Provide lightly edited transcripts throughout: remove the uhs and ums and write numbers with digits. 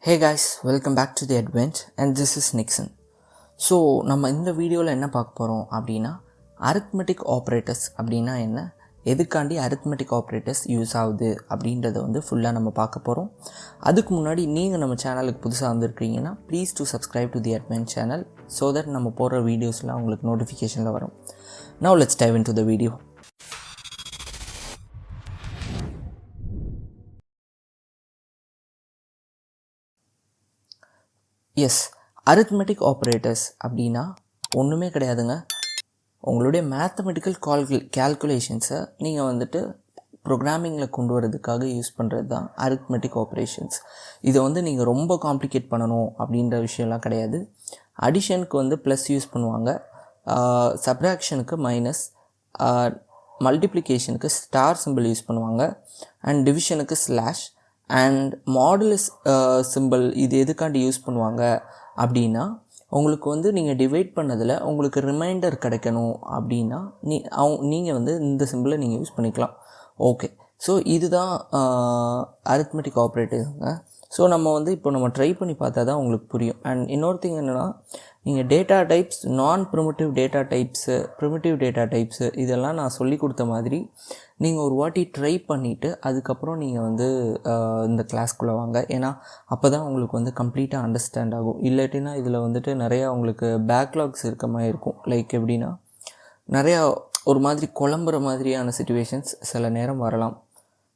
Hey guys, welcome back to the Advent and this is Nixon. So நம்ம இந்த வீடியோவில் என்ன பார்க்க போகிறோம் அப்படின்னா அரித்மெட்டிக் ஆப்ரேட்டர்ஸ் அப்படின்னா என்ன, எதுக்காண்டி அரித்மெட்டிக் ஆப்ரேட்டர்ஸ் யூஸ் ஆகுது அப்படின்றத ஃபுல்லாக நம்ம பார்க்க போகிறோம். அதுக்கு முன்னாடி நீங்கள் நம்ம சேனலுக்கு புதுசாக வந்திருக்கீங்கன்னா please to subscribe to the Advent channel so that நம்ம போடுற வீடியோஸ்லாம் உங்களுக்கு நோட்டிஃபிகேஷனில் வரும். Now let's dive into the video. Yes, arithmetic operators அப்படின்னா ஒன்றுமே கிடையாதுங்க. உங்களுடைய மேத்தமெட்டிக்கல் கேல்குலேஷன்ஸை நீங்கள் ப்ரோக்ராமிங்கில் கொண்டு வரதுக்காக யூஸ் பண்ணுறது தான் அரித்மெட்டிக் ஆப்ரேஷன்ஸ். இதை நீங்கள் ரொம்ப காம்ப்ளிகேட் பண்ணணும் அப்படின்ற விஷயம்லாம் கிடையாது. அடிஷனுக்கு ப்ளஸ் யூஸ் பண்ணுவாங்க, சப்ராக்ஷனுக்கு மைனஸ், மல்டிப்ளிகேஷனுக்கு ஸ்டார் சிம்பிள் யூஸ் பண்ணுவாங்க, அண்ட் டிவிஷனுக்கு ஸ்லாஷ், அண்ட் மாடுலஸ் சிம்பிள். இது எதுக்காண்டி யூஸ் பண்ணுவாங்க அப்படின்னா உங்களுக்கு நீங்கள் டிவைட் பண்ணதில் உங்களுக்கு ரிமைண்டர் கிடைக்கணும் அப்படின்னா நீங்கள் இந்த சிம்பிளை நீங்கள் யூஸ் பண்ணிக்கலாம். ஓகே, ஸோ இதுதான் அரித்மெட்டிக் ஆப்ரேட்டர்ஸுங்க. ஸோ நம்ம இப்போ நம்ம ட்ரை பண்ணி பார்த்தா தான் உங்களுக்கு புரியும். அண்ட் இன்னொரு திங் என்னென்னா, நீங்கள் டேட்டா டைப்ஸ், நான் primitive data types, primitive data types இதெல்லாம் நான் சொல்லி கொடுத்த மாதிரி நீங்கள் ஒரு வாட்டி ட்ரை பண்ணிவிட்டு அதுக்கப்புறம் நீங்கள் இந்த கிளாஸ்க்குள்ளே வாங்க. ஏன்னா அப்போ தான் உங்களுக்கு கம்ப்ளீட்டாக அண்டர்ஸ்டாண்ட் ஆகும். இல்லாட்டினா இதில் நிறையா உங்களுக்கு பேக்லாக்ஸ் இருக்க மாதிரி இருக்கும். லைக் எப்படின்னா, நிறையா ஒரு மாதிரி குழம்புற மாதிரியான சிச்சுவேஷன்ஸ் சில நேரம் வரலாம்.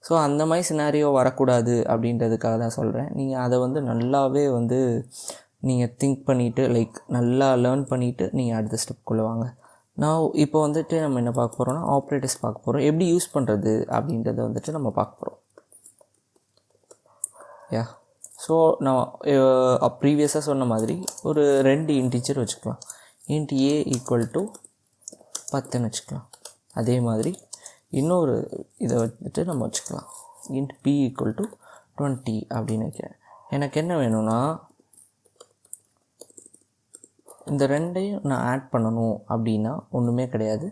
ஸோ அந்த மாதிரி சினாரியோ வரக்கூடாது அப்படின்றதுக்காக தான் சொல்கிறேன். நீங்கள் அதை நல்லாவே நீங்கள் திங்க் பண்ணிவிட்டு, லைக் நல்லா லேர்ன் பண்ணிவிட்டு நீங்கள் அடுத்த ஸ்டெப்குள்ளே வாங்க. நான் இப்போ நம்ம என்ன பார்க்க போகிறோம்னா, ஆப்ரேட்டர்ஸ் பார்க்க போகிறோம். எப்படி யூஸ் பண்ணுறது அப்படின்றத நம்ம பார்க்க போகிறோம். ஸோ நான் ப்ரீவியஸாக சொன்ன மாதிரி ஒரு 2 இன்டீஜர் வச்சுக்கலாம். இன்ட் ஏ ஈக்குவல் டு 10ன்னு வச்சுக்கலாம். அதே மாதிரி இன்னொரு இதை நம்ம வச்சுக்கலாம். இன்ட் பி ஈக்குவல் டு 20 அப்படின்னு வைக்கிறேன். எனக்கு என்ன வேணும்னா, இந்த ரெண்டையும் நான் ஆட் பண்ணணும் அப்படின்னா ஒன்றுமே கிடையாது,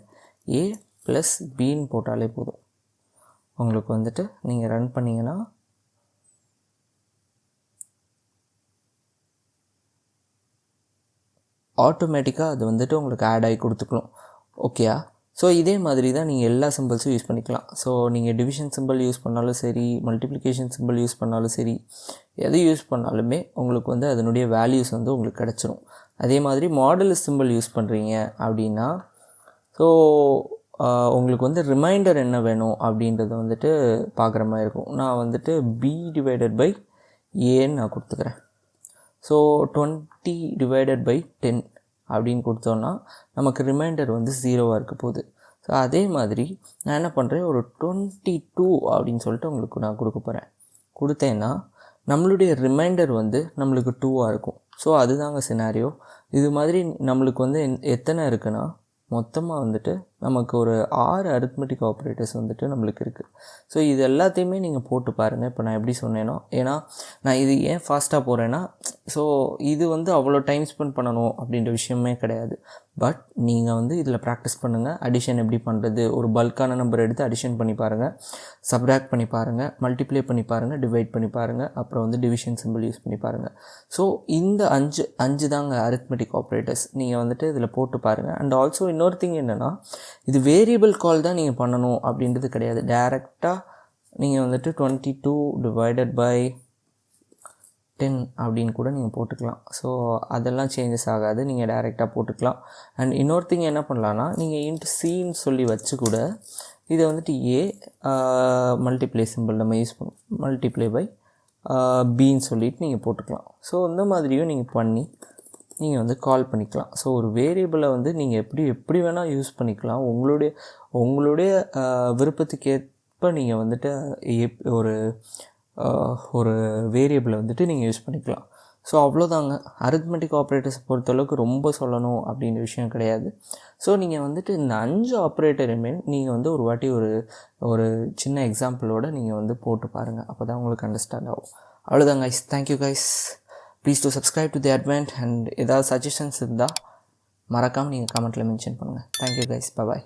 ஏ ப்ளஸ் பின்னு போட்டாலே போதும். உங்களுக்கு நீங்கள் ரன் பண்ணிங்கன்னா ஆட்டோமேட்டிக்காக அது உங்களுக்கு ஆட் ஆகி கொடுத்துக்கணும். ஓகேயா? ஸோ இதே மாதிரி தான் நீங்கள் எல்லா சிம்பிள்ஸும் யூஸ் பண்ணிக்கலாம். ஸோ நீங்கள் டிவிஷன் சிம்பிள் யூஸ் பண்ணாலும் சரி, மல்டிப்ளிகேஷன் சிம்பிள் யூஸ் பண்ணாலும் சரி, எது யூஸ் பண்ணாலுமே உங்களுக்கு அதனுடைய வேல்யூஸ் உங்களுக்கு கிடச்சிரும். அதே மாதிரி மாடுலஸ் சிம்பிள் யூஸ் பண்ணுறீங்க அப்படின்னா, ஸோ உங்களுக்கு ரிமைண்டர் என்ன வேணும் அப்படின்றத பார்க்குற மாதிரி இருக்கும். நான் b டிவைடட் பை ஏன்னு நான் கொடுத்துக்கிறேன். ஸோ 20 டிவைடட் பை 10 அப்படின்னு கொடுத்தோன்னா நமக்கு ரிமைண்டர் 0வாக இருக்க போகுது. ஸோ அதே மாதிரி நான் என்ன பண்ணுறேன், ஒரு 22 அப்படின்னு சொல்லிட்டு உங்களுக்கு நான் கொடுக்க போகிறேன். கொடுத்தேன்னா நம்மளுடைய ரிமைண்டர் நம்மளுக்கு 2வாக இருக்கும். ஸோ அதுதாங்க சினாரியோ. இது மாதிரி நம்மளுக்கு எத்தனை இருக்குன்னா, மொத்தமாக நமக்கு ஒரு 6 அரித்மெட்டிக் ஆப்ரேட்டர்ஸ் நம்மளுக்கு இருக்குது. ஸோ இது எல்லாத்தையுமே நீங்கள் போட்டு பாருங்கள். இப்போ நான் எப்படி சொன்னேனோ, ஏன்னா நான் இது ஏன் ஃபாஸ்ட்டாக போகிறேன்னா, ஸோ இது அவ்வளோ டைம் ஸ்பெண்ட் பண்ணணும் அப்படின்ற விஷயமே கிடையாது. பட் நீங்கள் இதில் ப்ராக்டிஸ் பண்ணுங்கள். அடிஷன் எப்படி பண்ணுறது, ஒரு பல்கான நம்பர் எடுத்து அடிஷன் பண்ணி பாருங்கள், சப்ராக்ட் பண்ணி பாருங்கள், மல்டிப்ளை பண்ணி பாருங்கள், டிவைட் பண்ணி பாருங்கள், அப்புறம் டிவிஷன் சிம்பிள் யூஸ் பண்ணி பாருங்கள். ஸோ இந்த அஞ்சு தாங்க அரித்மெட்டிக் ஆப்ரேட்டர்ஸ். நீங்கள் இதில் போட்டு பாருங்கள். அண்ட் ஆல்சோ இன்னொரு திங் என்னென்னா, இது வேரியபிள் கால் தான் நீங்கள் பண்ணணும் அப்படின்றது கிடையாது. டைரெக்டாக நீங்கள் 22 டிவைடட் பை 10 அப்படின்னு கூட நீங்கள் போட்டுக்கலாம். ஸோ அதெல்லாம் சேஞ்சஸ் ஆகாது, நீங்கள் டைரெக்டாக போட்டுக்கலாம். அண்ட் இன்னொரு திங் என்ன பண்ணலான்னா, நீங்கள் இன்ட்டு சின்னு சொல்லி வச்சு கூட இதை ஏ மல்டிப்ளை சிம்பிள் நம்ம யூஸ் பண்ணோம், மல்டிப்ளை பை பின்னு சொல்லிவிட்டு நீங்கள் போட்டுக்கலாம். ஸோ இந்த மாதிரியும் நீங்கள் பண்ணி நீங்கள் கால் பண்ணிக்கலாம். ஸோ ஒரு வேரியபிளை நீங்கள் எப்படி வேணால் யூஸ் பண்ணிக்கலாம். உங்களுடைய விருப்பத்துக்கேற்ப நீங்கள் ஒரு வேரியபிளை நீங்கள் யூஸ் பண்ணிக்கலாம். ஸோ அவ்வளோதாங்க. அரித்மெட்டிக் ஆப்ரேட்டர்ஸை பொறுத்தளவுக்கு ரொம்ப சொல்லணும் அப்படின்ற விஷயம் கிடையாது. ஸோ நீங்கள் இந்த 5 ஆப்ரேட்டருமே நீங்கள் ஒரு வாட்டி ஒரு சின்ன எக்ஸாம்பிளோடு நீங்கள் போட்டு பாருங்கள். அப்போ தான் உங்களுக்கு அண்டர்ஸ்டாண்ட் ஆகும். அவ்வளோதான் guys. Thank you guys. Please to subscribe to the Advent. And ஏதாவது சஜஷன்ஸ் இருந்தால் மறக்காமல் நீங்கள் கமெண்ட்டில் மென்ஷன் பண்ணுங்கள். Thank you guys. பாய்.